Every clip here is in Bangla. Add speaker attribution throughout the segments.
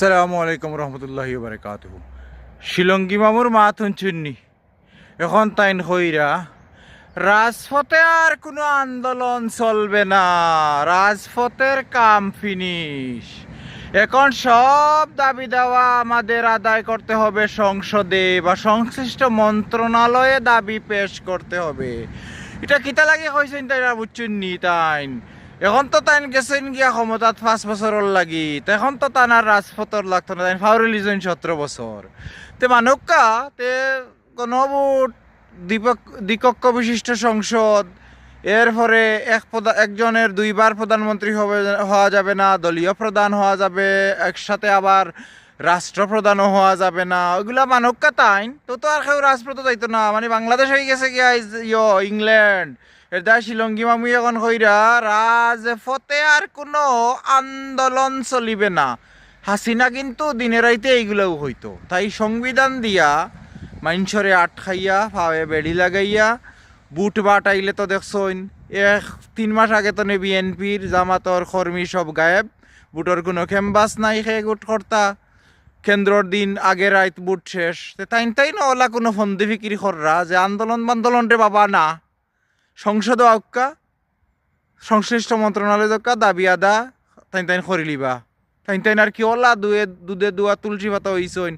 Speaker 1: আসসালামু আলাইকুম রহমতুল্লাহি বারাকাতুহু। শিলঙ্গি মামুর মাথুন চুন্নি এখন তাইন হইরা রাজপথে আর কোনো আন্দোলন চলবে না, রাজপথের কাম ফিনিশ। এখন সব দাবি দেওয়া আমাদের আদায় করতে হবে, সংসদে বা সংশ্লিষ্ট মন্ত্রণালয়ে দাবি পেশ করতে হবে। এটা কিতা লাগে কইছেন তাইরা বুঝছেন নি তাইন? এখন তো তাইন গেছেন গিয়া ক্ষমতাত 5 বছরের লাগি, এখন তো তানার রাজপথর লাগতো না, তাইন ফাউরি লিজন 17 বছর। তে মানুকা তে গণভোট, দ্বিকক্ষ বিশিষ্ট সংসদ, এরপরে একজনের দুইবার প্রধানমন্ত্রী হওয়া যাবে না, দলীয় প্রধান হওয়া যাবে, একসাথে আবার রাষ্ট্রপ্রধানও হওয়া যাবে না, ওইগুলা মানক্কা তাইন তো আর কেউ রাজপথ যাইতো না। মানে বাংলাদেশ হয়ে গেছে গিয়া ইংল্যান্ড। এর দায় শিলঙ্গি মামু এখন কইরা রাজপথে আর কোনো আন্দোলন চলিবে না। হাসিনা কিন্তু দিনের রাইতে এইগুলাও হইতো, তাই সংবিধান দিয়া মাইনসরে আটকাইয়া ফাওয়ে বেড়ি লাগাইয়া বুট বাট আইলে তো দেখছইন 3 মাস আগে তো বিএনপির জামাতর কর্মী সব গায়েব, বুটর কোনো খেমবাস নাই, খে গুট কর্তা কেন্দ্রর দিন আগে রাইত বুট শেষ। তাই না ওলা কোনো ফন্দি ফিকিরি কররা যে আন্দোলন রে বাবা না, সংসদ আউকা সংশ্লিষ্ট মন্ত্রণালয় দক্কা দাবি আদা তাই করিলিবা। তাই আর কি ওলা দুধে দুয়া তুলসী পাতা হইছইন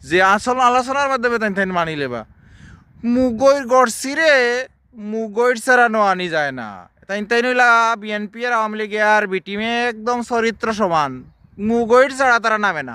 Speaker 1: যে আসল আলোচনার মাধ্যমে তাই মানি লেবা। মুগৈর গড়ছিরে মুগৈর ছাড়ানো আনি যায় না। তাই নইলা বিএনপি আর আওয়ামী লীগ আর বিটিমে একদম চরিত্র সমান, মুগৈর ছাড়া তারা নামে না।